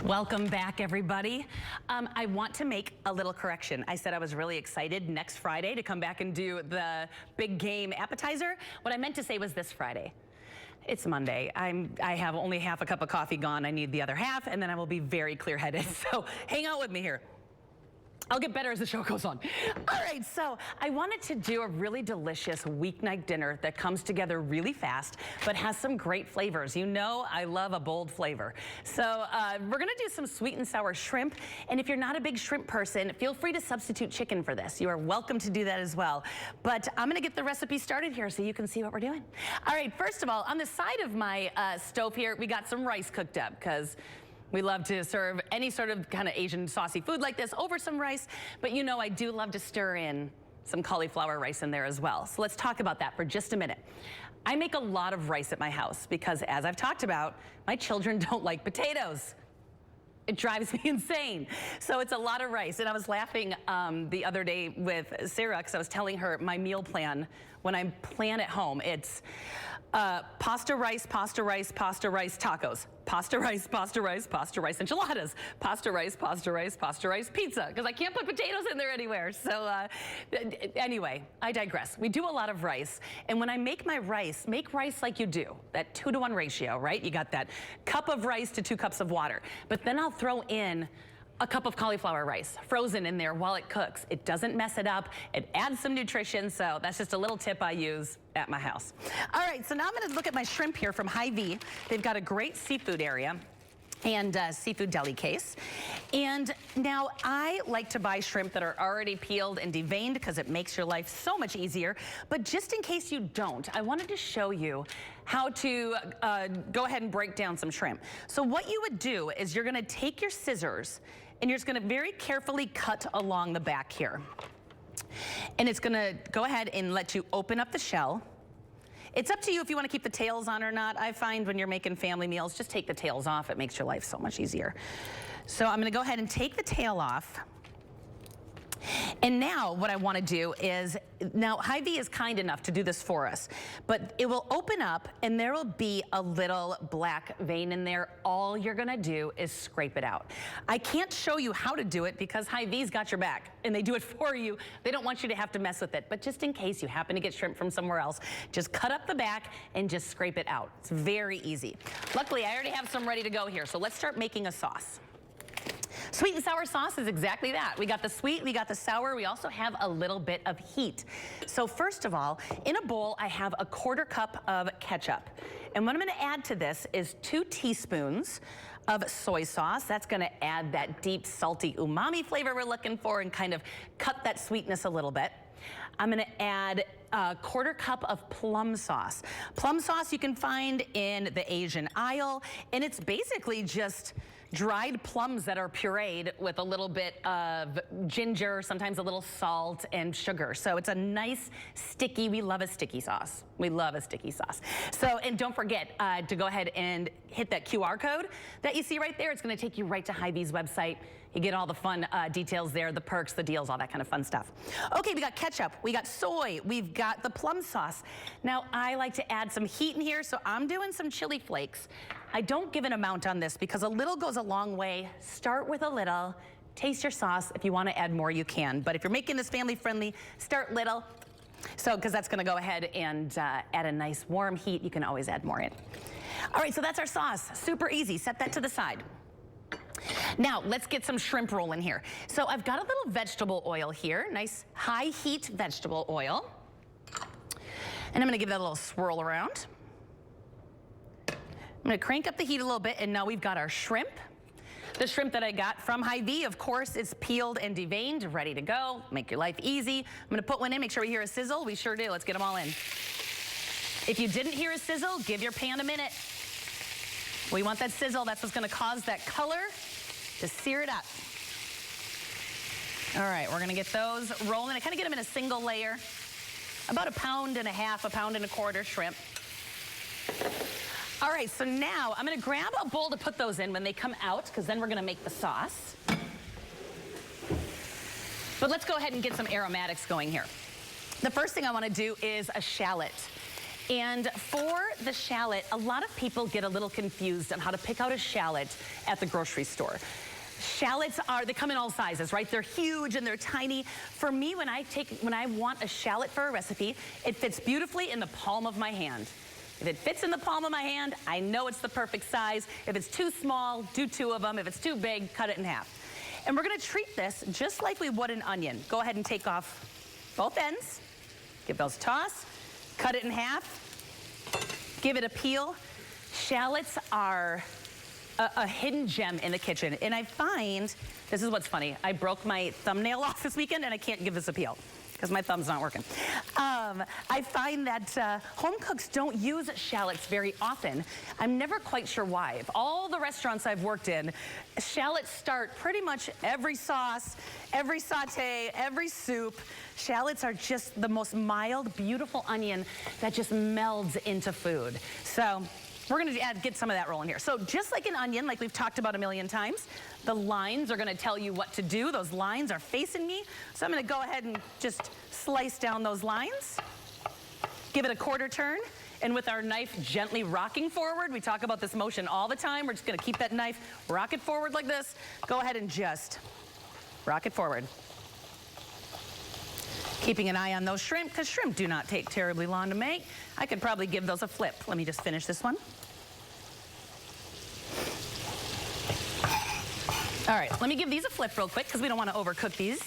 Welcome back, everybody. I want to make a little correction. I said I was really excited next Friday to come back and do the big game appetizer. What I meant to say was this Friday. It's Monday. I have only half a cup of coffee gone. I need the other half, and then I will be very clear-headed. So hang out with me here. I'll get better as the show goes on. All right, so I wanted to do a really delicious weeknight dinner that comes together really fast, but has some great flavors. You know I love a bold flavor. So we're gonna do some sweet and sour shrimp, and if you're not a big shrimp person, feel free to substitute chicken for this. You are welcome to do that as well. But I'm gonna get the recipe started here so you can see what we're doing. All right, first of all, on the side of my stove here, we got some rice cooked up, because we love to serve any sort of kind of Asian saucy food like this over some rice, but you know I do love to stir in some cauliflower rice in there as well. So let's talk about that for just a minute. I make a lot of rice at my house because, as I've talked about, my children don't like potatoes. It drives me insane. So it's a lot of rice. And I was laughing the other day with Sarah because I was telling her my meal plan when I plan at home. It's pasta rice, pasta rice, pasta rice, tacos. Pasta rice, pasta rice, pasta rice, enchiladas. Pasta rice, pasta rice, pasta rice, pizza. Because I can't put potatoes in there anywhere. So anyway, I digress. We do a lot of rice. And when I make my rice, make rice like you do. That 2-to-1 ratio, right? You got that cup of rice to 2 cups of water. But then I'll throw in a cup of cauliflower rice frozen in there while it cooks. It doesn't mess it up. It adds some nutrition, so that's just a little tip I use at my house. All right, so now I'm gonna look at my shrimp here from Hy-Vee. They've got a great seafood area and seafood deli case. And now I like to buy shrimp that are already peeled and deveined because it makes your life so much easier. But just in case you don't, I wanted to show you how to go ahead and break down some shrimp. So what you would do is you're gonna take your scissors and you're just gonna very carefully cut along the back here. And it's gonna go ahead and let you open up the shell. It's up to you if you want to keep the tails on or not. I find when you're making family meals, just take the tails off. It makes your life so much easier. So I'm going to go ahead and take the tail off. And now what I want to do is, now Hy-Vee is kind enough to do this for us, but it will open up and there will be a little black vein in there. All you're going to do is scrape it out. I can't show you how to do it because Hy-Vee's got your back and they do it for you. They don't want you to have to mess with it, but just in case you happen to get shrimp from somewhere else, just cut up the back and just scrape it out. It's very easy. Luckily, I already have some ready to go here, so let's start making a sauce. Sweet and sour sauce is exactly that. We got the sweet, we got the sour, we also have a little bit of heat. So first of all, in a bowl, I have a 1/4 cup of ketchup. And what I'm gonna add to this is 2 teaspoons of soy sauce. That's gonna add that deep, salty umami flavor we're looking for and kind of cut that sweetness a little bit. I'm gonna add a 1/4 cup of plum sauce. Plum sauce you can find in the Asian aisle, and it's basically just dried plums that are pureed with a little bit of ginger, sometimes a little salt and sugar. So it's a nice sticky, we love a sticky sauce. We love a sticky sauce. So, and don't forget to go ahead and hit that QR code that you see right there. It's gonna take you right to Hy-Vee's website. You get all the fun details there, the perks, the deals, all that kind of fun stuff. Okay, we got ketchup, we got soy, we've got the plum sauce. Now, I like to add some heat in here, so I'm doing some chili flakes. I don't give an amount on this because a little goes a long way. Start with a little, taste your sauce. If you want to add more, you can. But if you're making this family friendly, start little. So, because that's going to go ahead and add a nice warm heat. You can always add more in. All right, so that's our sauce. Super easy. Set that to the side. Now, let's get some shrimp roll in here. So I've got a little vegetable oil here, nice high heat vegetable oil. And I'm gonna give that a little swirl around. I'm gonna crank up the heat a little bit, and now we've got our shrimp. The shrimp that I got from Hy-Vee, of course, is peeled and deveined, ready to go. Make your life easy. I'm gonna put one in, make sure we hear a sizzle. We sure do, let's get them all in. If you didn't hear a sizzle, give your pan a minute. We want that sizzle, that's what's gonna cause that color to sear it up. All right, we're gonna get those rolling. I kind of get them in a single layer. About 1.5 pounds, 1.25 pounds shrimp. All right, so now I'm gonna grab a bowl to put those in when they come out, because then we're gonna make the sauce. But let's go ahead and get some aromatics going here. The first thing I wanna do is a shallot. And for the shallot, a lot of people get a little confused on how to pick out a shallot at the grocery store. Shallots they come in all sizes, right? They're huge and they're tiny. For me, when I want a shallot for a recipe, it fits beautifully in the palm of my hand. If it fits in the palm of my hand, I know it's the perfect size. If it's too small, do 2 of them. If it's too big, cut it in half. And we're gonna treat this just like we would an onion. Go ahead and take off both ends, give those a toss, cut it in half, give it a peel. Shallots are a hidden gem in the kitchen. And I find, this is what's funny, I broke my thumbnail off this weekend and I can't give this a peel because my thumb's not working. I find that home cooks don't use shallots very often. I'm never quite sure why. Of all the restaurants I've worked in, shallots start pretty much every sauce, every saute, every soup. Shallots are just the most mild, beautiful onion that just melds into food. So we're gonna get some of that rolling here. So just like an onion, like we've talked about a million times, the lines are gonna tell you what to do. Those lines are facing me. So I'm gonna go ahead and just slice down those lines. Give it a quarter turn. And with our knife gently rocking forward, we talk about this motion all the time. We're just gonna keep that knife, rock it forward like this. Go ahead and just rock it forward. Keeping an eye on those shrimp, because shrimp do not take terribly long to make. I could probably give those a flip. Let me just finish this one. All right, let me give these a flip real quick because we don't want to overcook these.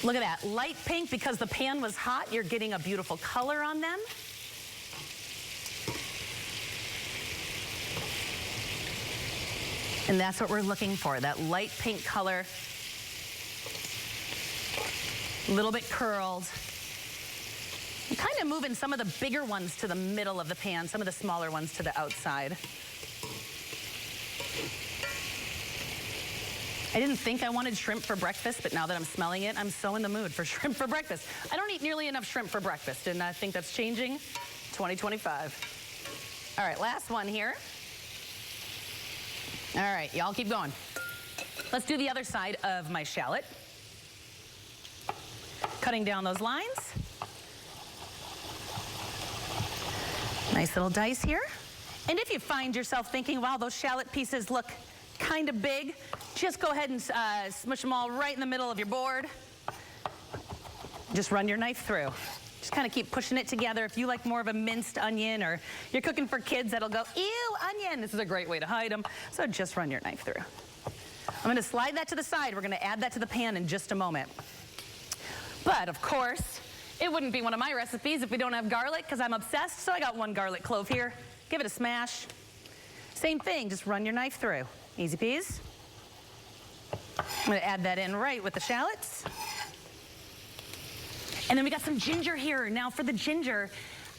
Look at that, light pink. Because the pan was hot, you're getting a beautiful color on them. And that's what we're looking for, that light pink color. A little bit curled. I'm kind of moving some of the bigger ones to the middle of the pan, some of the smaller ones to the outside. I didn't think I wanted shrimp for breakfast, but now that I'm smelling it, I'm so in the mood for shrimp for breakfast. I don't eat nearly enough shrimp for breakfast, and I think that's changing 2025. All right, last one here. All right, y'all keep going. Let's do the other side of my shallot. Cutting down those lines. Nice little dice here. And if you find yourself thinking, wow, those shallot pieces look kind of big, just go ahead and smush them all right in the middle of your board. Just run your knife through. Just kind of keep pushing it together. If you like more of a minced onion, or you're cooking for kids that'll go, ew, onion, this is a great way to hide them. So just run your knife through. I'm gonna slide that to the side. We're gonna add that to the pan in just a moment. But of course, it wouldn't be one of my recipes if we don't have garlic, because I'm obsessed. So I got 1 garlic clove here. Give it a smash. Same thing, just run your knife through. Easy peas. I'm gonna add that in right with the shallots. And then we got some ginger here. Now for the ginger,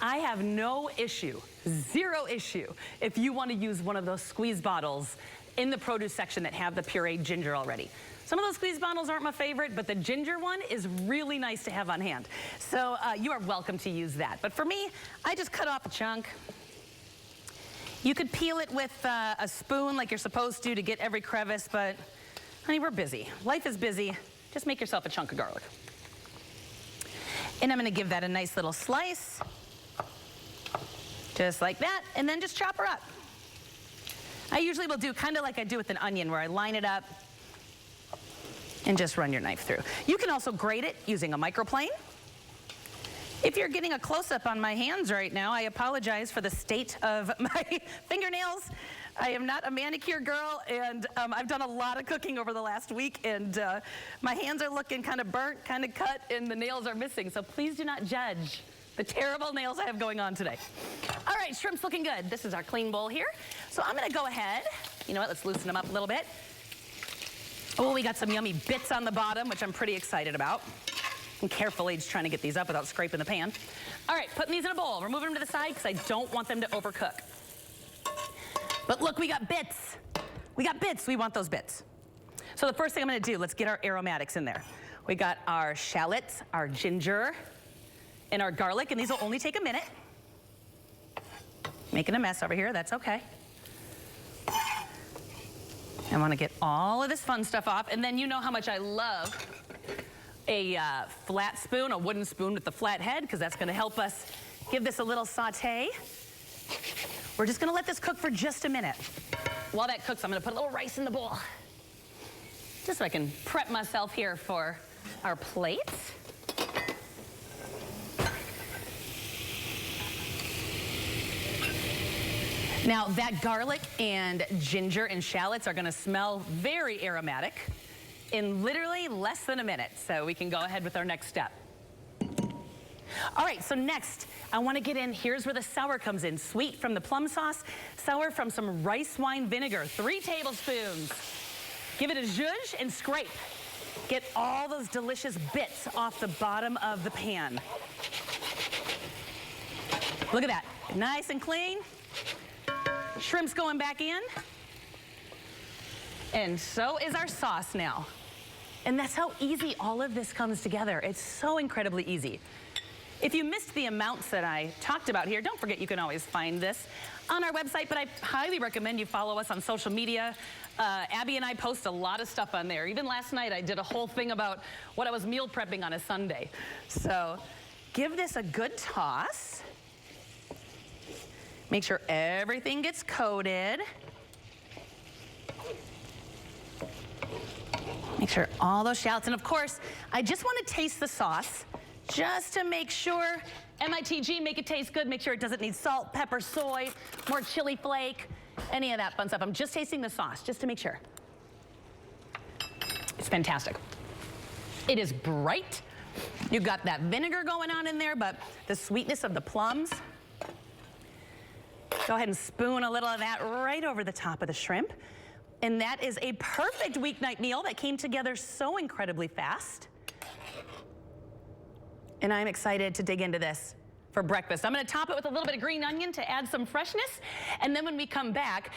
I have no issue, 0 issue, if you want to use one of those squeeze bottles in the produce section that have the pureed ginger already. Some of those squeeze bottles aren't my favorite, but the ginger one is really nice to have on hand. So you are welcome to use that. But for me, I just cut off a chunk. You could peel it with a spoon like you're supposed to get every crevice, but honey, we're busy. Life is busy. Just make yourself a chunk of garlic. And I'm gonna give that a nice little slice, just like that, and then just chop her up. I usually will do kind of like I do with an onion, where I line it up and just run your knife through. You can also grate it using a microplane. If you're getting a close-up on my hands right now, I apologize for the state of my fingernails. I am not a manicure girl, and I've done a lot of cooking over the last week, and my hands are looking kind of burnt, kind of cut, and the nails are missing. So please do not judge the terrible nails I have going on today. All right, shrimp's looking good. This is our clean bowl here. So I'm gonna go ahead, you know what, let's loosen them up a little bit. Oh, we got some yummy bits on the bottom, which I'm pretty excited about. I'm carefully just trying to get these up without scraping the pan. All right, putting these in a bowl. We're moving them to the side because I don't want them to overcook. But look, we got bits. We got bits. We want those bits. So the first thing I'm going to do, let's get our aromatics in there. We got our shallots, our ginger, and our garlic, and these will only take a minute. Making a mess over here, that's okay. I want to get all of this fun stuff off, and then you know how much I love a flat spoon, a wooden spoon with the flat head, because that's going to help us give this a little saute. We're just gonna let this cook for just a minute. While that cooks, I'm gonna put a little rice in the bowl. Just so I can prep myself here for our plates. Now that garlic and ginger and shallots are gonna smell very aromatic in literally less than a minute. So we can go ahead with our next step. All right, so next I wanna get in, here's where the sour comes in. Sweet from the plum sauce, sour from some rice wine vinegar, 3 tablespoons. Give it a zhuzh and scrape. Get all those delicious bits off the bottom of the pan. Look at that, nice and clean. Shrimp's going back in. And so is our sauce now. And that's how easy all of this comes together. It's so incredibly easy. If you missed the amounts that I talked about here, don't forget you can always find this on our website, but I highly recommend you follow us on social media. Abby and I post a lot of stuff on there. Even last night I did a whole thing about what I was meal prepping on a Sunday. So give this a good toss. Make sure everything gets coated. Make sure all those shallots, and of course, I just want to taste the sauce just to make sure, MITG, make it taste good, make sure it doesn't need salt, pepper, soy, more chili flake, any of that fun stuff. I'm just tasting the sauce just to make sure. It's fantastic. It is bright. You've got that vinegar going on in there, but the sweetness of the plums. Go ahead and spoon a little of that right over the top of the shrimp. And that is a perfect weeknight meal that came together so incredibly fast. And I'm excited to dig into this for breakfast. I'm gonna top it with a little bit of green onion to add some freshness. And then when we come back,